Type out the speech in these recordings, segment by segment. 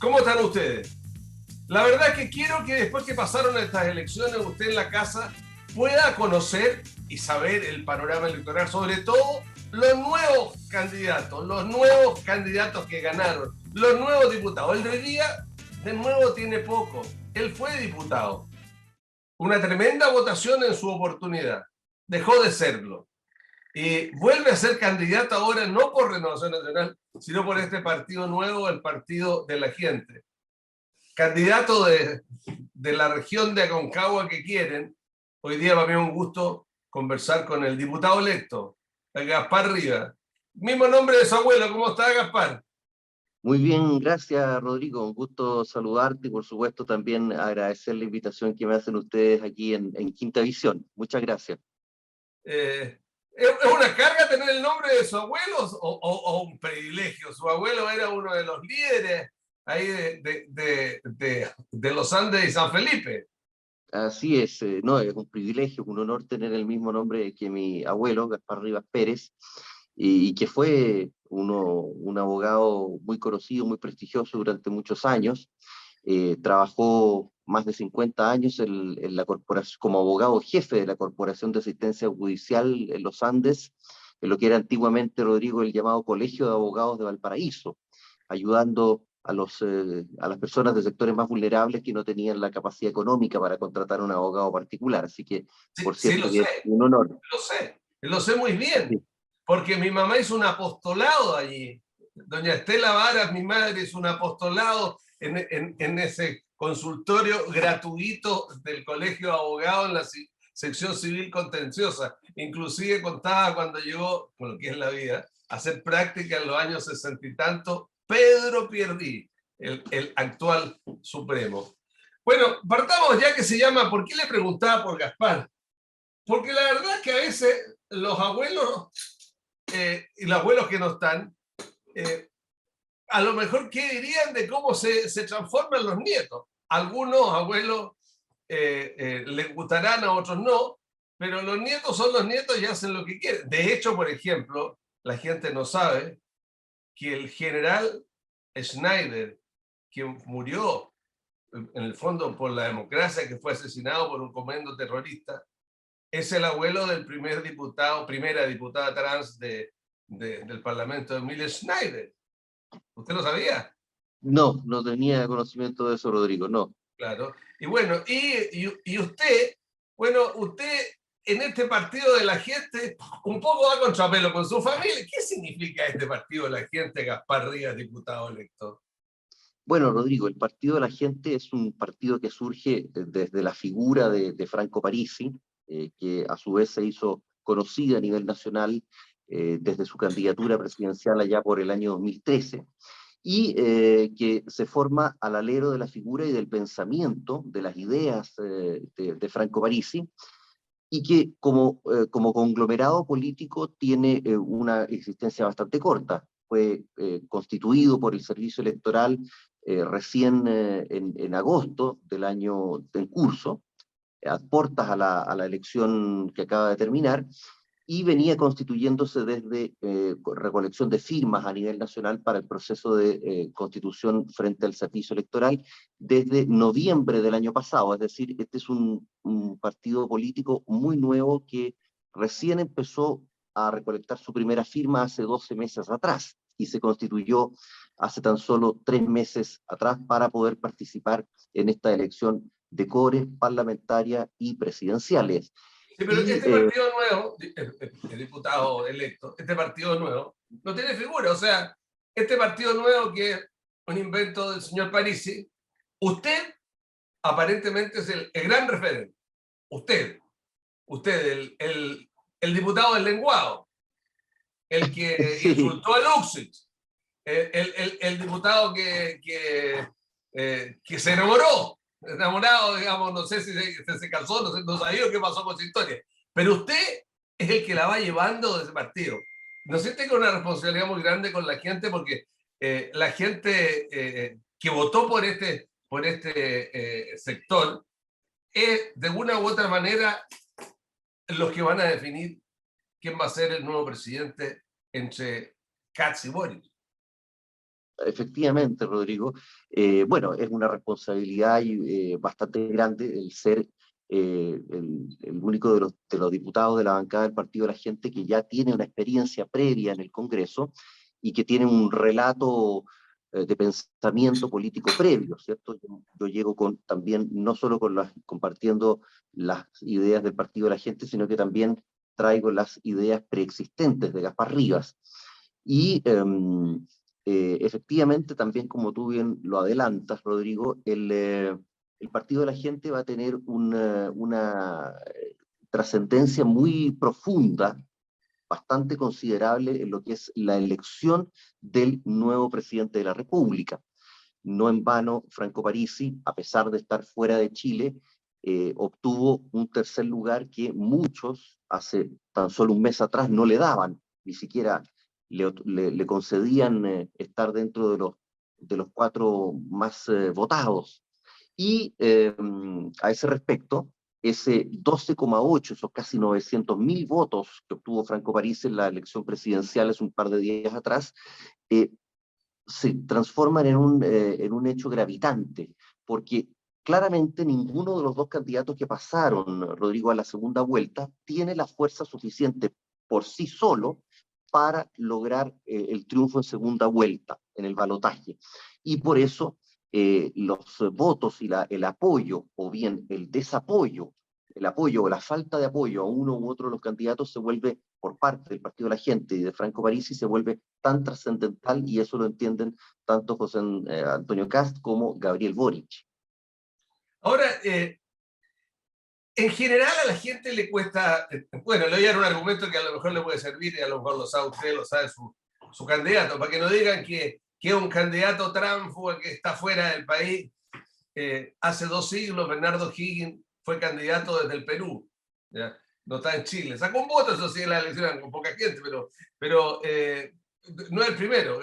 ¿Cómo están ustedes? La verdad es que quiero que después que pasaron estas elecciones, usted en la casa pueda conocer y saber el panorama electoral, sobre todo los nuevos candidatos que ganaron, los nuevos diputados. El de hoy día, de nuevo, tiene poco. Él fue diputado. Una tremenda votación en su oportunidad. Dejó de serlo. Y vuelve a ser candidato ahora no por Renovación Nacional, sino por este partido nuevo, el Partido de la Gente. Candidato de la región de Aconcagua que quieren. Hoy día para mí es un gusto conversar con el diputado electo, Gaspar Rivas. Mismo nombre de su abuelo. ¿Cómo está, Gaspar? Muy bien, gracias, Rodrigo. Un gusto saludarte y, por supuesto, también agradecer la invitación que me hacen ustedes aquí en Quinta Visión. Muchas gracias. ¿Es una carga tener el nombre de sus abuelos o un privilegio? Su abuelo era uno de los líderes ahí de los Andes y San Felipe. Así es, no, es un privilegio, un honor tener el mismo nombre que mi abuelo, Gaspar Rivas Pérez, y que fue un abogado muy conocido, muy prestigioso durante muchos años. Trabajó más de 50 años en la corporación, como abogado jefe de la Corporación de Asistencia Judicial en los Andes, en lo que era antiguamente, Rodrigo, el llamado Colegio de Abogados de Valparaíso, ayudando a las personas de sectores más vulnerables que no tenían la capacidad económica para contratar un abogado particular. Así que, por Sí, cierto, lo que sé, es un honor. lo sé muy bien, Sí. porque mi mamá hizo un apostolado allí. Doña Estela Varas, mi madre, hizo un apostolado en ese consultorio gratuito del Colegio de Abogados en la sección civil contenciosa. Inclusive contaba cuando llegó, con lo que es la vida, a hacer práctica en los años 60 y tanto, Pedro Pierdí, el actual Supremo. Bueno, partamos ya que se llama, ¿por qué le preguntaba por Gaspar? Porque la verdad es que a veces los abuelos y los abuelos que no están, a lo mejor qué dirían de cómo se transforman los nietos. Algunos abuelos les gustarán, a otros no, pero los nietos son los nietos y hacen lo que quieren. De hecho, por ejemplo, la gente no sabe que el general Schneider, que murió en el fondo por la democracia, que fue asesinado por un comando terrorista, es el abuelo del primera diputada trans del Parlamento, Emilia Schneider. ¿Usted lo sabía? No, no tenía conocimiento de eso, Rodrigo, no. Claro. Y bueno, y usted, bueno, usted en este Partido de la Gente un poco va contrapelo con su familia. ¿Qué significa este Partido de la Gente, Gaspar Rivas, diputado electo? Bueno, Rodrigo, el Partido de la Gente es un partido que surge desde la figura de Franco Parisi, que a su vez se hizo conocida a nivel nacional desde su candidatura presidencial allá por el año 2013, y que se forma al alero de la figura y del pensamiento, de las ideas de Franco Parisi, y que como conglomerado político tiene una existencia bastante corta. Fue constituido por el Servicio Electoral recién en agosto del año en curso, a portas a la elección que acaba de terminar, y venía constituyéndose desde recolección de firmas a nivel nacional para el proceso de constitución frente al servicio electoral desde noviembre del año pasado. Es decir, este es un partido político muy nuevo que recién empezó a recolectar su primera firma hace 12 meses atrás y se constituyó hace tan solo 3 meses atrás para poder participar en esta elección de cores parlamentarias y presidenciales. Sí, pero Y este partido nuevo, el diputado electo, este partido nuevo, no tiene figura. O sea, este partido nuevo que es un invento del señor Parisi, usted aparentemente es el gran referente. Usted, el diputado del lenguado, el que sí, insultó a Luxich, el diputado que se enamorado, digamos, no sé si se casó, no sabía qué pasó con su historia, pero usted es el que la va llevando de ese partido. ¿No siente que una responsabilidad muy grande con la gente? Porque la gente que votó por este sector es de una u otra manera los que van a definir quién va a ser el nuevo presidente entre Katz y Boris. efectivamente, Rodrigo. Bueno, es una responsabilidad bastante grande el ser el único de los diputados de la bancada del Partido de la Gente que ya tiene una experiencia previa en el Congreso y que tiene un relato de pensamiento político previo, ¿cierto? Yo llego también, no solo compartiendo las ideas del Partido de la Gente, sino que también traigo las ideas preexistentes de Gaspar Rivas. Y efectivamente, también como tú bien lo adelantas, Rodrigo, el Partido de la Gente va a tener una trascendencia muy profunda, bastante considerable en lo que es la elección del nuevo presidente de la República. No en vano, Franco Parisi, a pesar de estar fuera de Chile, obtuvo un tercer lugar que muchos hace tan solo un mes atrás no le daban, ni siquiera le concedían estar dentro de los cuatro más votados. Y a ese respecto, ese 12,8, esos casi 900.000 votos que obtuvo Franco Parisi en la elección presidencial hace un par de días atrás, se transforman en un hecho gravitante, porque claramente ninguno de los dos candidatos que pasaron, Rodrigo, a la segunda vuelta, tiene la fuerza suficiente por sí solo para lograr el triunfo en segunda vuelta, en el balotaje. Y por eso los votos y el apoyo, o bien el desapoyo, el apoyo o la falta de apoyo a uno u otro de los candidatos se vuelve, por parte del Partido de la Gente y de Franco Parisi, se vuelve tan trascendental, y eso lo entienden tanto José Antonio Kast como Gabriel Boric. Ahora, en general a la gente le cuesta, bueno, le voy a dar un argumento que a lo mejor le puede servir, y a lo mejor lo sabe usted, lo sabe su candidato, para que no digan que es un candidato tránfuga que está fuera del país. Hace 2 siglos Bernardo Higgins fue candidato desde el Perú, ¿ya? No está en Chile, sacó un voto, eso sí, en la elección con poca gente, pero no es el primero.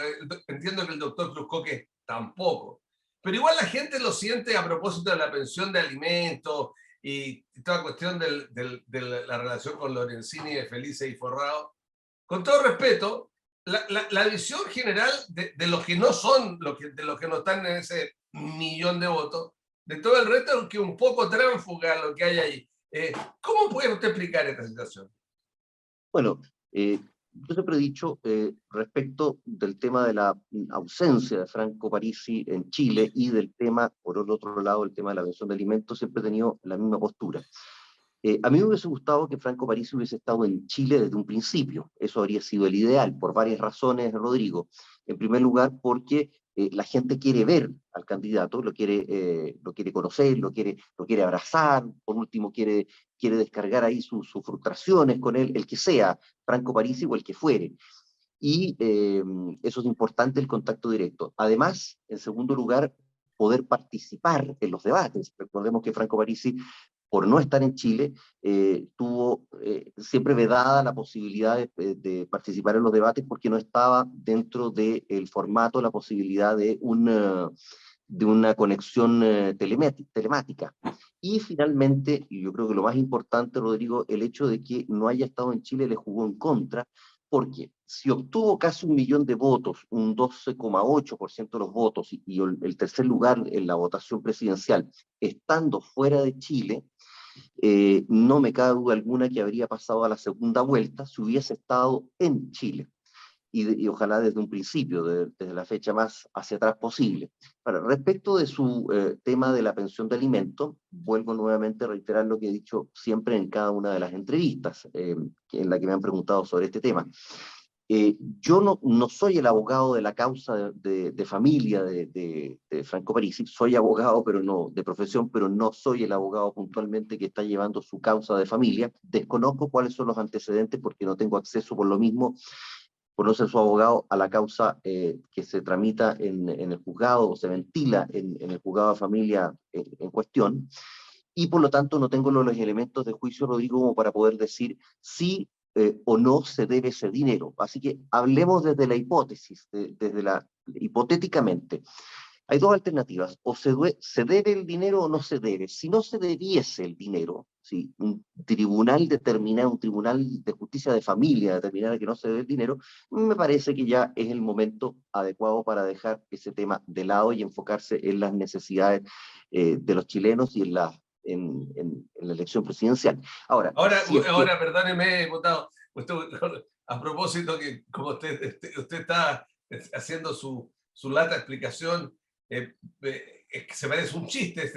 Entiendo que el doctor Cruzcoque tampoco, pero igual la gente lo siente a propósito de la pensión de alimentos y toda cuestión de la relación con Lorenzini de Felice y Forrado. Con todo respeto, la visión general de los que no son, de los que no están en ese millón de votos, de todo el resto es que un poco tránfuga lo que hay ahí. ¿Cómo puede usted explicar esta situación? Bueno, yo siempre he dicho respecto del tema de la ausencia de Franco Parisi en Chile y del tema, por el otro lado, el tema de la pensión de alimentos, siempre he tenido la misma postura. A mí me hubiese gustado que Franco Parisi hubiese estado en Chile desde un principio. Eso habría sido el ideal, por varias razones, Rodrigo. En primer lugar, porque la gente quiere ver al candidato, lo quiere conocer, lo quiere abrazar, por último quiere descargar ahí sus frustraciones con él, el que sea, Franco Parisi o el que fuere. Y eso es importante, el contacto directo. Además, en segundo lugar, poder participar en los debates. Recordemos que Franco Parisi, por no estar en Chile, tuvo siempre vedada la posibilidad de participar en los debates porque no estaba dentro del formato, la posibilidad de una conexión telemática. Y finalmente, y yo creo que lo más importante, Rodrigo, el hecho de que no haya estado en Chile le jugó en contra, porque si obtuvo casi 1.000.000 de votos, un 12,8% de los votos, y el tercer lugar en la votación presidencial, estando fuera de Chile, no me cabe duda alguna que habría pasado a la segunda vuelta si hubiese estado en Chile. Y ojalá desde un principio, desde la fecha más hacia atrás posible. Ahora, respecto de su tema de la pensión de alimentos, vuelvo nuevamente a reiterar lo que he dicho siempre en cada una de las entrevistas en la que me han preguntado sobre este tema. Yo no soy el abogado de la causa de familia de Franco Parisi, soy abogado pero no, de profesión, pero no soy el abogado puntualmente que está llevando su causa de familia. Desconozco cuáles son los antecedentes porque no tengo acceso por lo mismo, por no ser su abogado, a la causa que se tramita en el juzgado o se ventila en el juzgado de familia en cuestión, y por lo tanto no tengo los elementos de juicio, Rodrigo, como para poder decir si o no se debe ese dinero. Así que hablemos desde la hipótesis, hipotéticamente. Hay dos alternativas: o se debe el dinero o no se debe. Si no se debiese el dinero, si un tribunal determinara, un tribunal de justicia de familia determinara que no se debe el dinero, me parece que ya es el momento adecuado para dejar ese tema de lado y enfocarse en las necesidades de los chilenos y en la elección presidencial. Ahora, Ahora, si es que... ahora, perdóneme, diputado, a propósito que como usted está haciendo su lata explicación, es que se parece un chiste,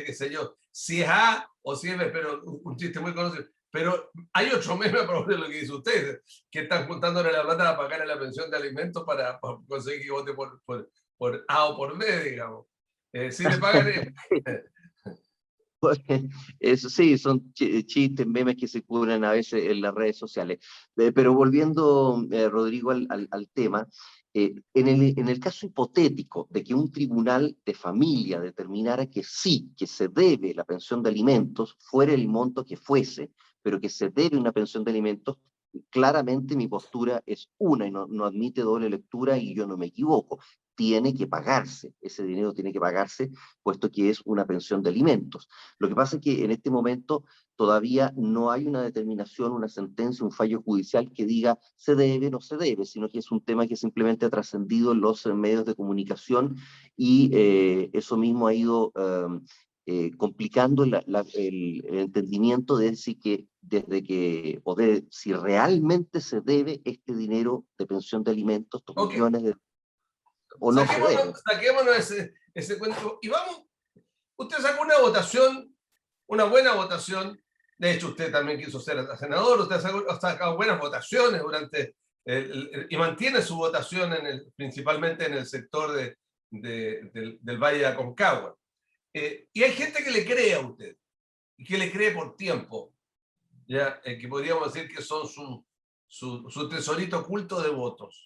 qué sé yo, si es A o si es B, pero un chiste muy conocido. Pero hay otro meme a propósito de lo que dice usted, que están juntándole la plata para pagar la pensión de alimentos para conseguir que vote por A o por B, digamos. Si le pagan... Eso sí, son chistes, memes que se cubren a veces en las redes sociales. Pero volviendo, Rodrigo, al tema, en el caso hipotético de que un tribunal de familia determinara que sí, que se debe la pensión de alimentos, fuera el monto que fuese, pero que se debe una pensión de alimentos, claramente mi postura es una y no admite doble lectura y yo no me equivoco. Tiene que pagarse, ese dinero tiene que pagarse, puesto que es una pensión de alimentos. Lo que pasa es que en este momento todavía no hay una determinación, una sentencia, un fallo judicial que diga se debe o no se debe, sino que es un tema que simplemente ha trascendido en los medios de comunicación y eso mismo ha ido complicando el entendimiento de si realmente se debe este dinero de pensión de alimentos, estos Ok, millones o no se debe. saquémonos ese cuento y vamos. Usted sacó una votación, una buena votación. De hecho, usted también quiso ser senador, usted ha sacado buenas votaciones y mantiene su votación principalmente en el sector del Valle de Aconcagua. Y hay gente que le cree a usted, y que le cree por tiempo, ¿ya? Que podríamos decir que son su tesorito oculto de votos.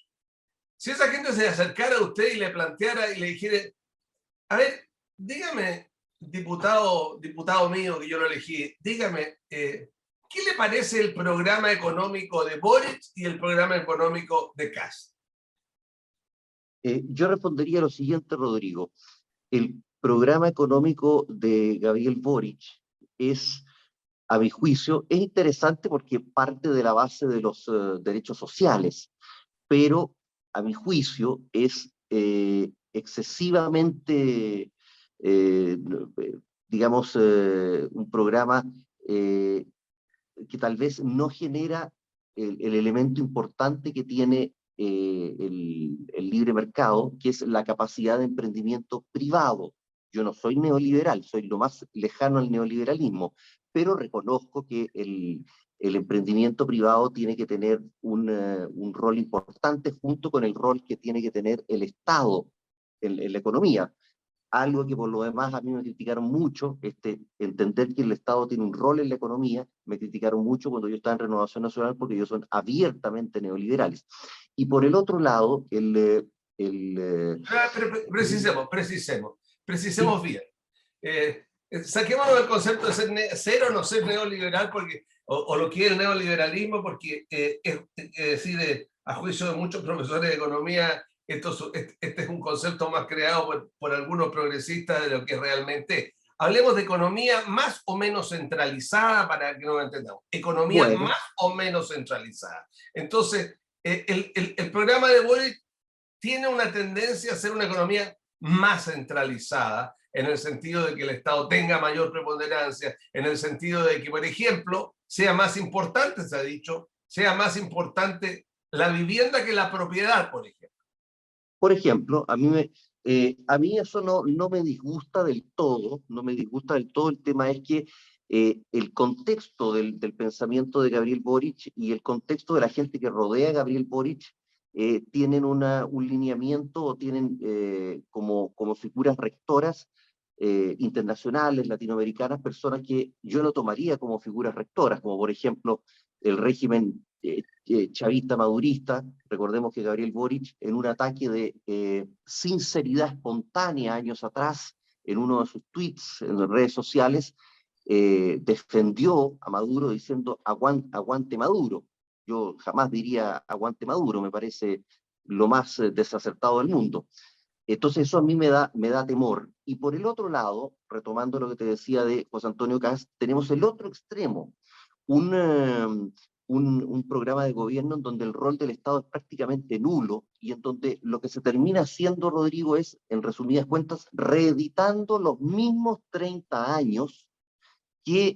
Si esa gente se acercara a usted y le planteara y le dijera, a ver, dígame, diputado mío que yo lo elegí, dígame, ¿qué le parece el programa económico de Boric y el programa económico de Kast? Yo respondería lo siguiente, Rodrigo. El programa económico de Gabriel Boric es, a mi juicio, es interesante porque parte de la base de los derechos sociales, pero a mi juicio es excesivamente, eh, digamos, un programa eh, que tal vez no genera el elemento importante que tiene el libre mercado, que es la capacidad de emprendimiento privado. Yo no soy neoliberal, soy lo más lejano al neoliberalismo, pero reconozco que el emprendimiento privado tiene que tener un rol importante junto con el rol que tiene que tener el Estado en la economía. Algo que por lo demás a mí me criticaron mucho, entender que el Estado tiene un rol en la economía, me criticaron mucho cuando yo estaba en Renovación Nacional porque ellos son abiertamente neoliberales. Y por el otro lado, Pero sí, precisemos bien. Saquémonos del concepto de ser o no ser neoliberal, o lo que es el neoliberalismo, porque decir, a juicio de muchos profesores de economía, este es un concepto más creado por algunos progresistas de lo que realmente. Hablemos de economía más o menos centralizada para que nos entendamos. Economía bueno, más o menos centralizada. Entonces, el programa de Boris tiene una tendencia a ser una economía más centralizada, en el sentido de que el Estado tenga mayor preponderancia, en el sentido de que, por ejemplo, sea más importante, se ha dicho, sea más importante la vivienda que la propiedad, por ejemplo. por ejemplo, a mí eso no me disgusta del todo, no me disgusta del todo. El tema es que el contexto del pensamiento de Gabriel Boric y el contexto de la gente que rodea a Gabriel Boric tienen un lineamiento o tienen como figuras rectoras internacionales, latinoamericanas, personas que yo no tomaría como figuras rectoras, como por ejemplo el régimen chavista madurista. Recordemos que Gabriel Boric, en un ataque de sinceridad espontánea años atrás, en uno de sus tweets en las redes sociales, defendió a Maduro diciendo aguante Maduro. Yo jamás diría aguante Maduro, me parece lo más desacertado del mundo. Entonces eso a mí me da temor. Y por el otro lado, retomando lo que te decía de José Antonio Kast, tenemos el otro extremo, un, eh, un programa de gobierno en donde el rol del Estado es prácticamente nulo y en donde lo que se termina haciendo, Rodrigo, es, en resumidas cuentas, reeditando los mismos 30 años que,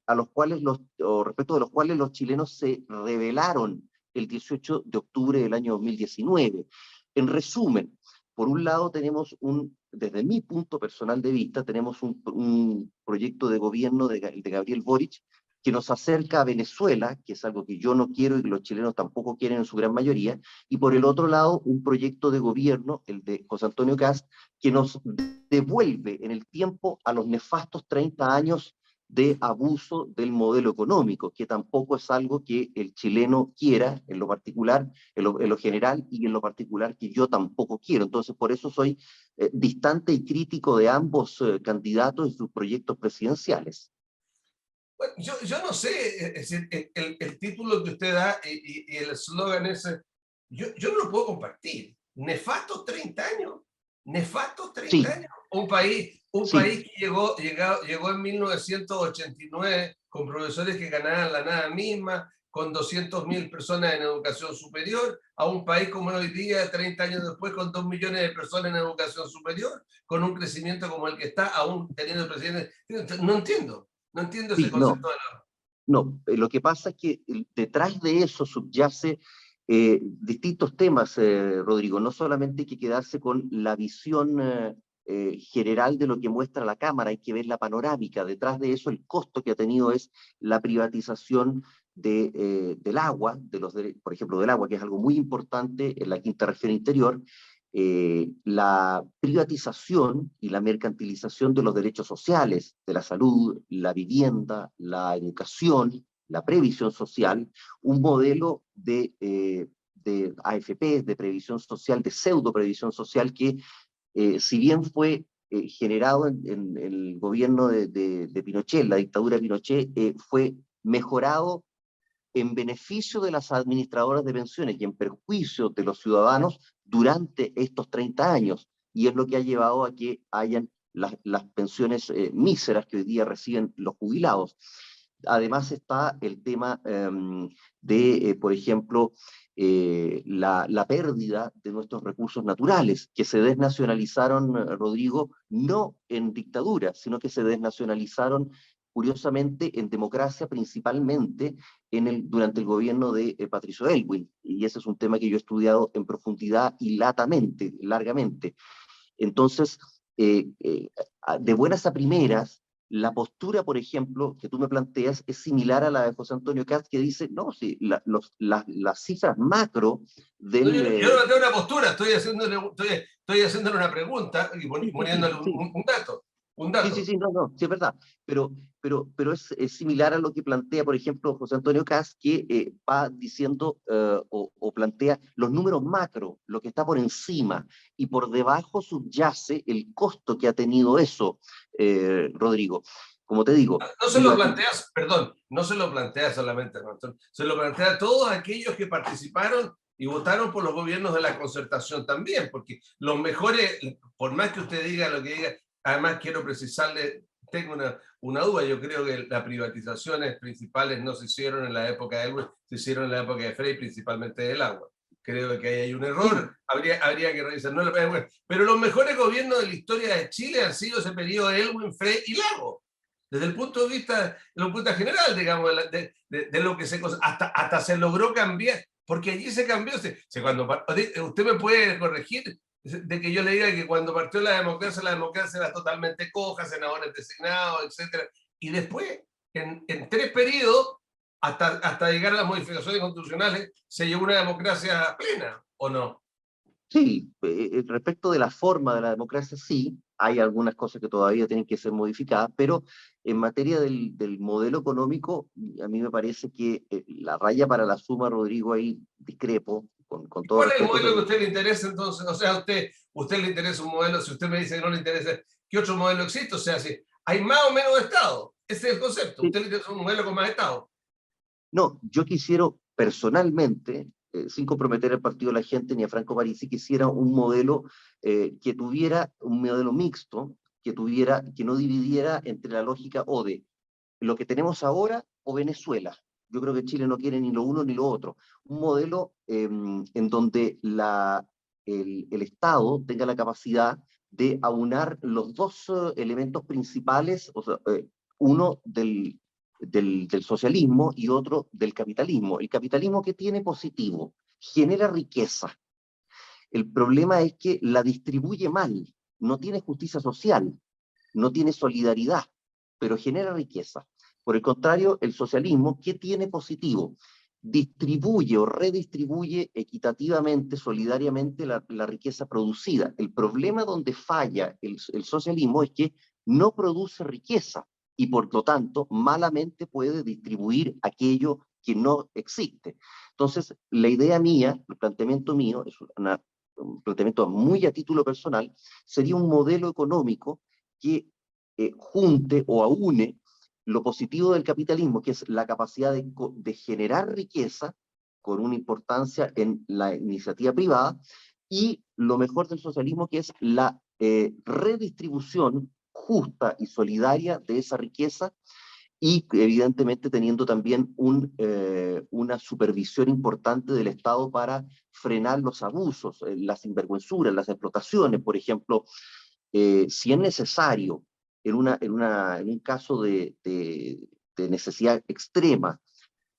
a los cuales o respecto de los cuales los chilenos se rebelaron el 18 de octubre del año 2019. En resumen, por un lado tenemos desde mi punto personal de vista, tenemos un proyecto de gobierno de Gabriel Boric que nos acerca a Venezuela, que es algo que yo no quiero y que los chilenos tampoco quieren en su gran mayoría, y por el otro lado un proyecto de gobierno, el de José Antonio Kast, que nos devuelve en el tiempo a los nefastos 30 años de abuso del modelo económico, que tampoco es algo que el chileno quiera en lo particular, en lo general y en lo particular que yo tampoco quiero. Entonces, por eso soy distante y crítico de ambos candidatos y sus proyectos presidenciales. Bueno, yo no sé, es decir, el título que usted da y el eslogan ese, yo no lo puedo compartir. Nefastos 30 años. Nefastos 30 Sí, años. Un sí, país que llegó en 1989 con profesores que ganaban la nada misma, con 200.000 personas en educación superior, a un país como hoy día, 30 años después, con 2 millones de personas en educación superior, con un crecimiento como el que está, aún teniendo presidente. No entiendo. No entiendo ese sí, no, concepto de la... no. Lo que pasa es que detrás de eso subyace distintos temas, Rodrigo. No solamente hay que quedarse con la visión general de lo que muestra la Cámara, hay que ver la panorámica. Detrás de eso, el costo que ha tenido es la privatización del agua, por ejemplo, del agua, que es algo muy importante en la quinta región interior, la privatización y la mercantilización de los derechos sociales, de la salud, la vivienda, la educación, la previsión social, un modelo de AFP, de previsión social, de pseudo previsión social, que si bien fue generado en el gobierno de Pinochet, la dictadura de Pinochet, fue mejorado en beneficio de las administradoras de pensiones y en perjuicio de los ciudadanos durante estos 30 años. Y es lo que ha llevado a que hayan las pensiones míseras que hoy día reciben los jubilados. Además está el tema por ejemplo, la pérdida de nuestros recursos naturales, que se desnacionalizaron, Rodrigo, no en dictadura, sino que se desnacionalizaron curiosamente en democracia, principalmente durante el gobierno de Patricio Aylwin. Y ese es un tema que yo he estudiado en profundidad y largamente. Entonces, de buenas a primeras, la postura, por ejemplo, que tú me planteas es similar a la de José Antonio Cast, que dice, no, sí, las cifras macro No, del... yo no tengo una postura, estoy haciéndole una pregunta y Sí, sí, poniéndole sí, sí. un dato. Un Sí, sí, dato. sí, no, no, sí es verdad, pero es similar a lo que plantea, por ejemplo, José Antonio Cast, que va diciendo o plantea los números macro, lo que está por encima, y por debajo subyace el costo que ha tenido eso, Rodrigo. Como te digo, No se lo planteas, perdón, no se lo plantea solamente a Gastón, se lo plantea a todos aquellos que participaron y votaron por los gobiernos de la concertación también, porque los mejores, por más que usted diga lo que diga, además quiero precisarle, tengo una duda, yo creo que las privatizaciones principales no se hicieron en la época de Elwin, se hicieron en la época de Frey, principalmente del agua. Creo que ahí hay un sí, error, habría que revisar. No, pero los mejores gobiernos de la historia de Chile han sido ese periodo de Elwin, Frey y Lago desde el punto de lo punto general, digamos, de lo que hasta se logró cambiar, porque allí se cambió. Cuando, usted me puede corregir de que yo le diga que cuando partió la democracia era totalmente coja, senadores designados, etcétera. Y después, en 3 periodos, hasta llegar a las modificaciones constitucionales, se llevó una democracia plena, ¿o no? sí, respecto de la forma de la democracia, sí, hay algunas cosas que todavía tienen que ser modificadas, pero en materia del modelo económico, a mí me parece que la raya para la suma, Rodrigo, ahí discrepo, con todo ¿Cuál es el respeto, modelo que pero a usted le interesa entonces? O sea, a usted le interesa un modelo, si usted me dice que no le interesa, ¿qué otro modelo existe? O sea, si hay más o menos Estado, ese es el concepto. ¿A sí, usted le interesa un modelo con más Estado? no, yo quisiera personalmente, sin comprometer al Partido de la Gente ni a Franco Parisi, quisiera un modelo que tuviera un modelo mixto, que no dividiera entre la lógica o de lo que tenemos ahora o Venezuela. Yo creo que Chile no quiere ni lo uno ni lo otro. Un modelo en donde el Estado tenga la capacidad de aunar los dos elementos principales, o sea, uno del socialismo y otro del capitalismo. El capitalismo, ¿qué tiene positivo? Genera riqueza. El problema es que la distribuye mal, no tiene justicia social, no tiene solidaridad, pero genera riqueza. Por el contrario, el socialismo, ¿qué tiene positivo? Distribuye o redistribuye equitativamente, solidariamente la riqueza producida. El problema donde falla el socialismo es que no produce riqueza y por lo tanto malamente puede distribuir aquello que no existe. Entonces, la idea mía, el planteamiento mío, es un planteamiento muy a título personal, sería un modelo económico que junte o aúne lo positivo del capitalismo, que es la capacidad de generar riqueza con una importancia en la iniciativa privada, y lo mejor del socialismo, que es la redistribución justa y solidaria de esa riqueza, y evidentemente teniendo también una supervisión importante del Estado para frenar los abusos, las sinvergüenzuras, las explotaciones. Por ejemplo, si es necesario, en un caso de necesidad extrema,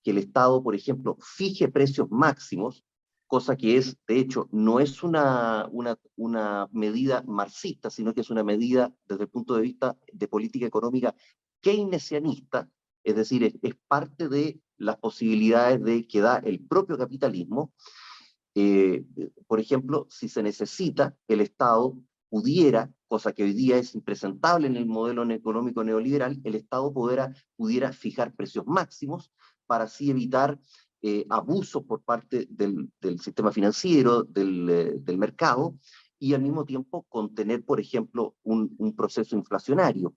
que el Estado, por ejemplo, fije precios máximos, cosa que es, de hecho, no es una medida marxista, sino que es una medida desde el punto de vista de política económica keynesianista, es decir, es parte de las posibilidades que da el propio capitalismo. Por ejemplo, si se necesita, el Estado pudiera, cosa que hoy día es impresentable en el modelo económico neoliberal, el Estado pudiera fijar precios máximos para así evitar abusos por parte del sistema financiero, del mercado, y al mismo tiempo contener, por ejemplo, un proceso inflacionario.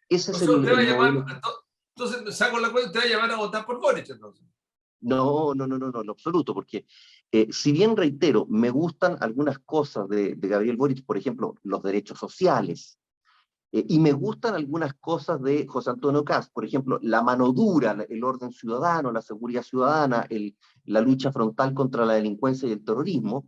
Ese es Entonces, usted va a el llamar, modelo. entonces saco la cuenta, usted va a llamar a votar por Boric, entonces. No, no, no, no, no, en lo absoluto, porque si bien reitero, me gustan algunas cosas de Gabriel Boric, por ejemplo, los derechos sociales, y me gustan algunas cosas de José Antonio Kast, por ejemplo, la mano dura, el orden ciudadano, la seguridad ciudadana, la lucha frontal contra la delincuencia y el terrorismo.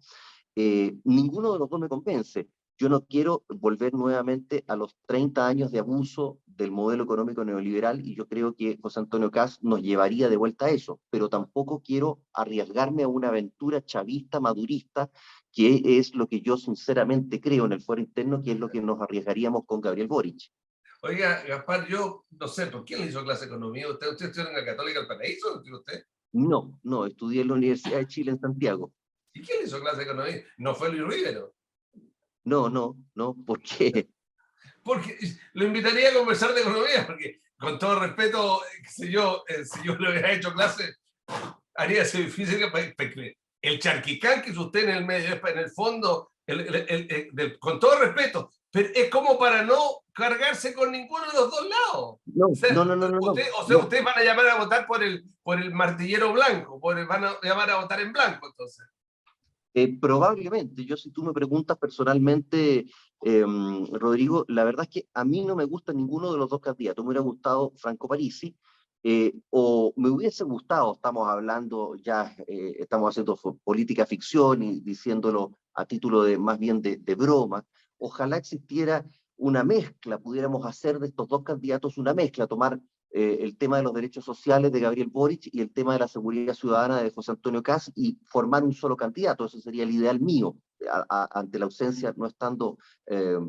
Ninguno de los dos me convence. Yo no quiero volver nuevamente a los 30 años de abuso del modelo económico neoliberal, y yo creo que José Antonio Kast nos llevaría de vuelta a eso, pero tampoco quiero arriesgarme a una aventura chavista, madurista, que es lo que yo sinceramente creo en el fuero interno, que es lo que nos arriesgaríamos con Gabriel Boric. Oiga, Gaspar, yo no sé, ¿por quién le hizo clase de economía? ¿Usted estudió en la Católica del Paraíso? ¿No estudió usted? No, no, estudié en la Universidad de Chile en Santiago. ¿Y quién le hizo clase de economía? No fue Luis Rivero. No, no, no, ¿por qué? Porque lo invitaría a conversar de economía, porque con todo respeto, si yo le hubiera hecho clase, haría ese difícil que el charquicán que es usted en el medio, en el fondo, con todo respeto, pero es como para no cargarse con ninguno de los dos lados. No, no, no, no, no, no, no. Ustedes van a llamar a votar por el martillero blanco, van a llamar a votar en blanco, entonces. Probablemente, yo si tú me preguntas personalmente, Rodrigo, la verdad es que a mí no me gusta ninguno de los dos candidatos. Me hubiera gustado Franco Parisi, o me hubiese gustado, estamos hablando ya, estamos haciendo política ficción y diciéndolo a título de más bien de broma. Ojalá existiera una mezcla, pudiéramos hacer de estos dos candidatos una mezcla, tomar el tema de los derechos sociales de Gabriel Boric y el tema de la seguridad ciudadana de José Antonio Kast, y formar un solo candidato. Ese sería el ideal mío, ante la ausencia, no estando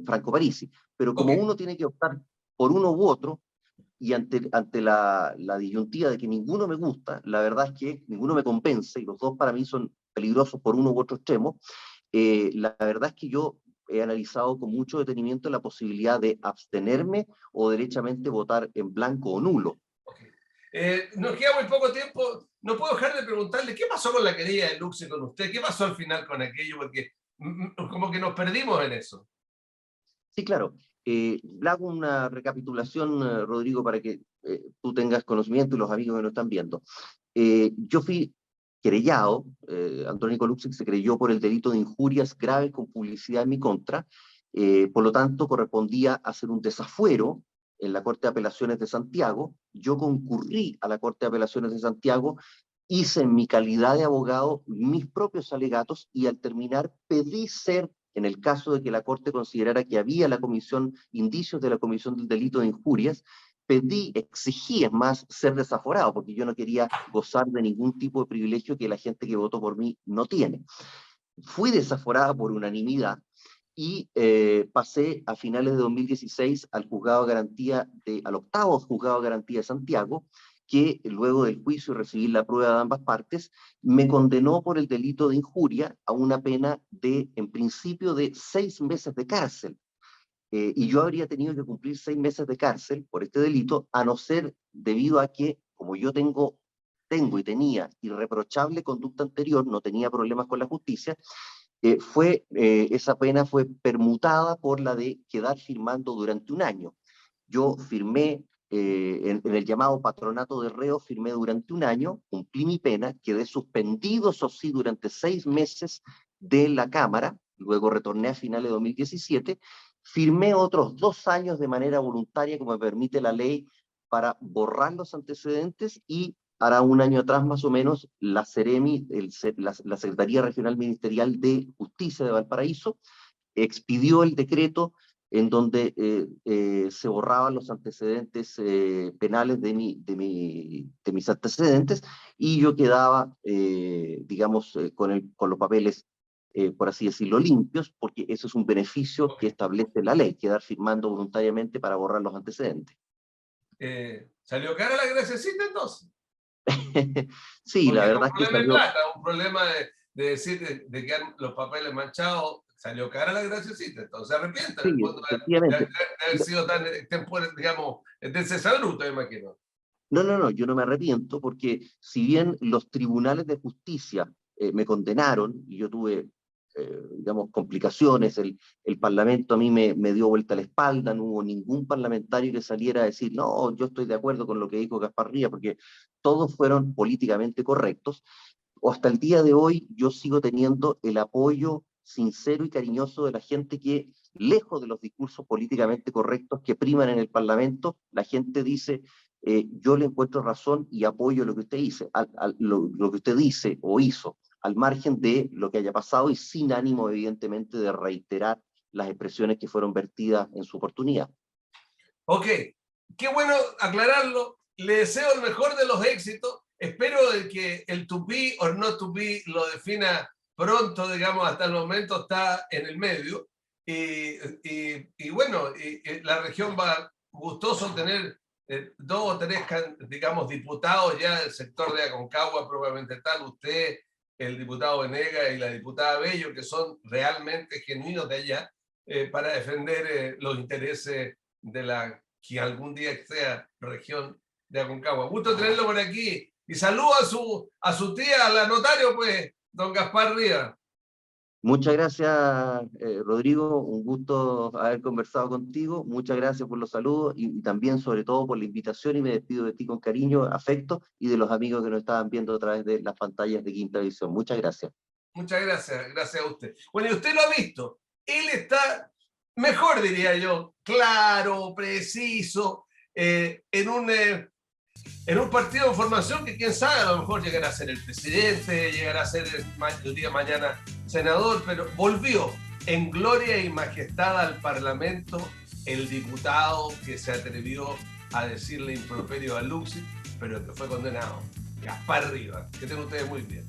Franco Parisi. Pero como Ok. uno tiene que optar por uno u otro, y ante la disyuntiva de que ninguno me gusta, la verdad es que ninguno me convence, y los dos para mí son peligrosos por uno u otro extremo, la verdad es que yo he analizado con mucho detenimiento la posibilidad de abstenerme o derechamente votar en blanco o nulo. Okay. Nos queda muy poco tiempo. No puedo dejar de preguntarle qué pasó con la querida de Lux y con usted. ¿Qué pasó al final con aquello? Porque como que nos perdimos en eso. Sí, claro. Hago una recapitulación, Rodrigo, para que tú tengas conocimiento y los amigos que nos están viendo. Yo fui querellado, Andrónico Luksic se creyó por el delito de injurias graves con publicidad en mi contra, por lo tanto correspondía hacer un desafuero en la Corte de Apelaciones de Santiago. Yo concurrí a la Corte de Apelaciones de Santiago, hice en mi calidad de abogado mis propios alegatos y al terminar pedí ser, en el caso de que la Corte considerara que había indicios de la comisión del delito de injurias, exigí, es más, ser desaforado, porque yo no quería gozar de ningún tipo de privilegio que la gente que votó por mí no tiene. Fui desaforada por unanimidad y pasé a finales de 2016 al octavo juzgado de garantía de Santiago, que luego del juicio y recibir la prueba de ambas partes, me condenó por el delito de injuria a una pena de, en principio, de 6 meses de cárcel. Y yo habría tenido que cumplir 6 meses de cárcel por este delito, a no ser debido a que, como yo tengo y tenía irreprochable conducta anterior, no tenía problemas con la justicia, esa pena fue permutada por la de quedar firmando durante un año. Yo firmé en el llamado patronato de reo, firmé durante un año, cumplí mi pena, quedé suspendido, eso sí, durante 6 meses de la Cámara, luego retorné a finales de 2017, firmé otros 2 años de manera voluntaria, como me permite la ley, para borrar los antecedentes, y hará un año atrás más o menos la Ceremi, la Secretaría Regional Ministerial de Justicia de Valparaíso, expidió el decreto en donde se borraban los antecedentes penales de mis antecedentes, y yo quedaba, digamos, con los papeles, por así decirlo, limpios, porque eso es un beneficio que establece la ley, quedar firmando voluntariamente para borrar los antecedentes. ¿Salió cara la graciacita entonces? Sí, Porque la era un verdad es que problema de salió. plata, un problema de decir de que los papeles manchados. Salió cara la graciosita, entonces se arrepienta en el Sí, fondo de efectivamente. haber sido tan extempore, digamos, de César Bruto, me imagino. No, yo no me arrepiento, porque si bien los tribunales de justicia me condenaron y yo tuve, digamos, complicaciones, el Parlamento a mí me dio vuelta la espalda, no hubo ningún parlamentario que saliera a decir, no, yo estoy de acuerdo con lo que dijo Gaspar Ría, porque todos fueron políticamente correctos. Hasta el día de hoy yo sigo teniendo el apoyo sincero y cariñoso de la gente que, lejos de los discursos políticamente correctos que priman en el Parlamento, la gente dice, yo le encuentro razón y apoyo lo que usted dice, lo que usted dice o hizo, al margen de lo que haya pasado y sin ánimo, evidentemente, de reiterar las expresiones que fueron vertidas en su oportunidad. Ok, qué bueno aclararlo. Le deseo el mejor de los éxitos. Espero que el to be or not to be lo defina pronto, digamos, hasta el momento está en el medio. Y bueno, la región va gustoso tener 2 o 3, digamos, diputados ya del sector de Aconcagua, probablemente tal, usted, el diputado Venegas y la diputada Bello, que son realmente genuinos de allá, para defender los intereses de la que algún día sea región de Aconcagua. Gusto tenerlo por aquí. Y saludo a su tía, a la notario, pues, don Gaspar Rivas. Muchas gracias, Rodrigo, un gusto haber conversado contigo, muchas gracias por los saludos y también, sobre todo, por la invitación, y me despido de ti con cariño, afecto, y de los amigos que nos estaban viendo a través de las pantallas de Quinta Visión. Muchas gracias. Muchas gracias, gracias a usted. Bueno, y usted lo ha visto, él está mejor, diría yo, claro, preciso, en un partido de formación que quién sabe, a lo mejor llegará a ser el presidente, llegará a ser el día de mañana senador, pero volvió en gloria y majestad al Parlamento el diputado que se atrevió a decirle improperio a Luksic, pero que fue condenado, Gaspar Rivas. Que tengan ustedes muy bien.